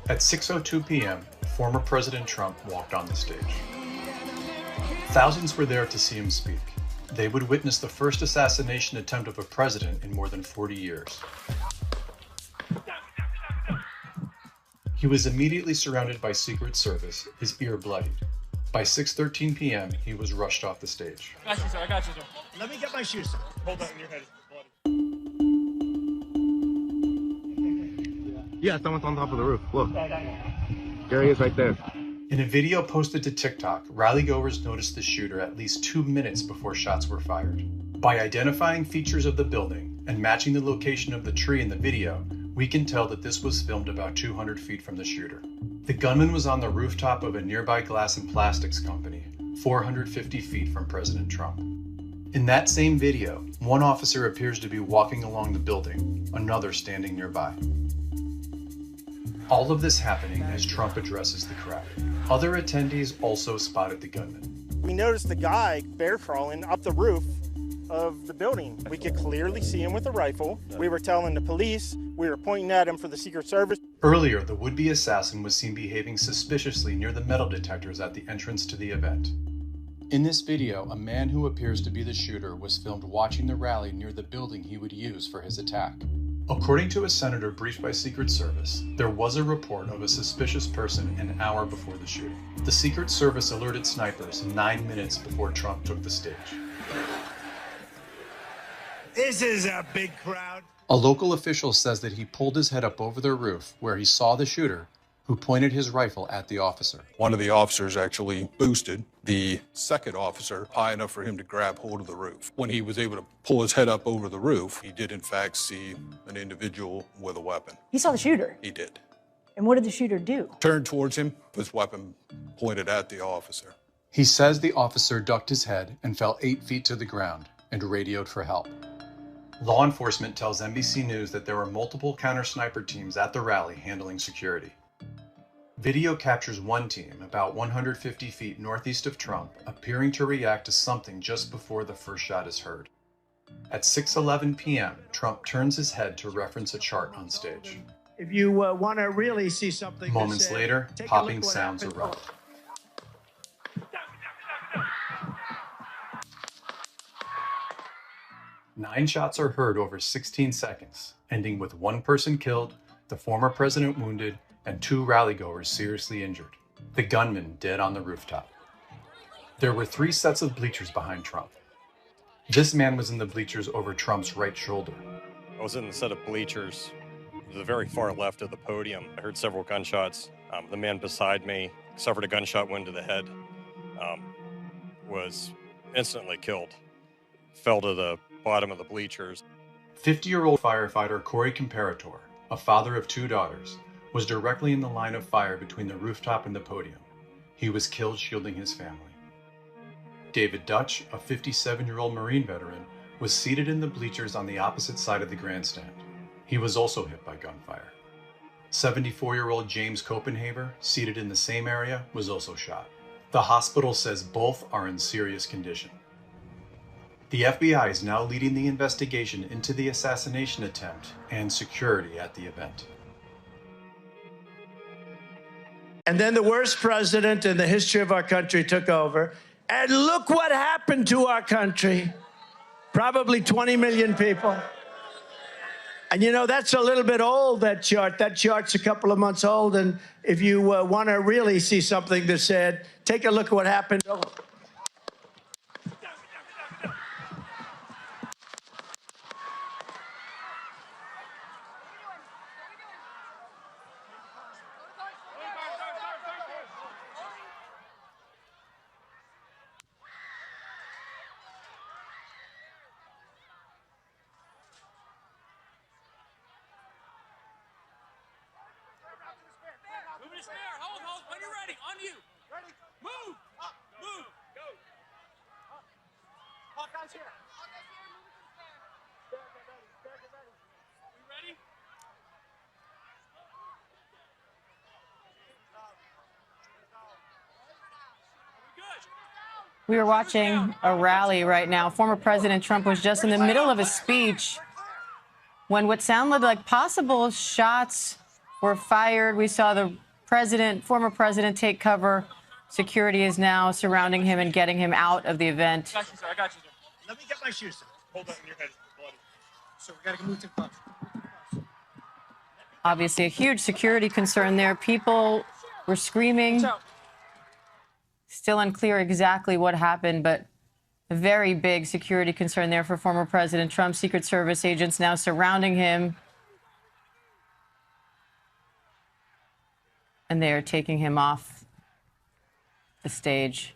At 6:02 p.m., former President Trump walked on the stage. Thousands were there to see him speak. They would witness the first assassination attempt of a president in more than 40 years. He was immediately surrounded by Secret Service, his ear bloodied. By 6:13 p.m., he was rushed off the stage. I got you, sir. I got you, sir. Let me get my shoes, sir. Hold on, your head is bloody. Yeah, someone's on top of the roof. Look. There he is right there. In a video posted to TikTok, rallygoers noticed the shooter at least 2 minutes before shots were fired. By identifying features of the building and matching the location of the tree in the video, we can tell that this was filmed about 200 feet from the shooter. The gunman was on the rooftop of a nearby glass and plastics company, 450 feet from President Trump. In that same video, one officer appears to be walking along the building, another standing nearby. All of this happening as Trump addresses the crowd. Other attendees also spotted the gunman. We noticed the guy bear crawling up the roof of the building. We could clearly see him with a rifle. We were telling the police, we were pointing at him for the Secret Service. Earlier, the would-be assassin was seen behaving suspiciously near the metal detectors at the entrance to the event. In this video, a man who appears to be the shooter was filmed watching the rally near the building he would use for his attack. According to a senator briefed by Secret Service, there was a report of a suspicious person an hour before the shooting. The Secret Service alerted snipers 9 minutes before Trump took the stage. This is a big crowd. A local official says that he pulled his head up over their roof where he saw the shooter, who pointed his rifle at the officer. One of the officers actually boosted the second officer high enough for him to grab hold of the roof. When he was able to pull his head up over the roof, he did in fact see an individual with a weapon. He saw the shooter? He did. And what did the shooter do? Turned towards him, his weapon pointed at the officer. He says the officer ducked his head and fell 8 feet to the ground and radioed for help. Law enforcement tells NBC News that there were multiple counter-sniper teams at the rally handling security. Video captures one team about 150 feet northeast of Trump appearing to react to something just before the first shot is heard. At 6:11 p.m., Trump turns his head to reference a chart on stage. If you want to really see something, Moments later, popping sounds erupt. Nine shots are heard over 16 seconds, ending with one person killed, the former president wounded, and 2 rallygoers seriously injured. The gunman dead on the rooftop. There were 3 sets of bleachers behind Trump. This man was in the bleachers over Trump's right shoulder. I was in the set of bleachers, the very far left of the podium. I heard several gunshots. The man beside me suffered a gunshot wound to the head, was instantly killed, fell to the bottom of the bleachers. 50-year-old firefighter Corey Comparator, a father of 2 daughters, was directly in the line of fire between the rooftop and the podium. He was killed shielding his family. David Dutch, a 57-year-old Marine veteran, was seated in the bleachers on the opposite side of the grandstand. He was also hit by gunfire. 74-year-old James Copenhaver, seated in the same area, was also shot. The hospital says both are in serious condition. The FBI is now leading the investigation into the assassination attempt and security at the event. And then the worst president in the history of our country took over. And look what happened to our country. Probably 20 million people. And you know, that's a little bit old, that chart. That chart's a couple of months old. And if you want to really see something that's said, take a look at what happened. Move to spare. Hold. When you're ready. On you. Ready. Move. Up. Move. Go. Up. Hawkeye's here. Hawkeye's here. Move to the spare. Spare, get ready. Spare, get ready. We ready? We are watching a rally right now. Former President Trump was just in the middle of a speech when what sounded like possible shots were fired. We saw the former president, take cover. Security is now surrounding him and getting him out of the event. I got you, sir. I got you, sir. Let me get my shoes, sir. Hold on, your head is bloody. So we gotta move to the club. Obviously, a huge security concern there. People were screaming. Still unclear exactly what happened, but a very big security concern there for former President Trump. Secret Service agents now surrounding him. And they are taking him off the stage.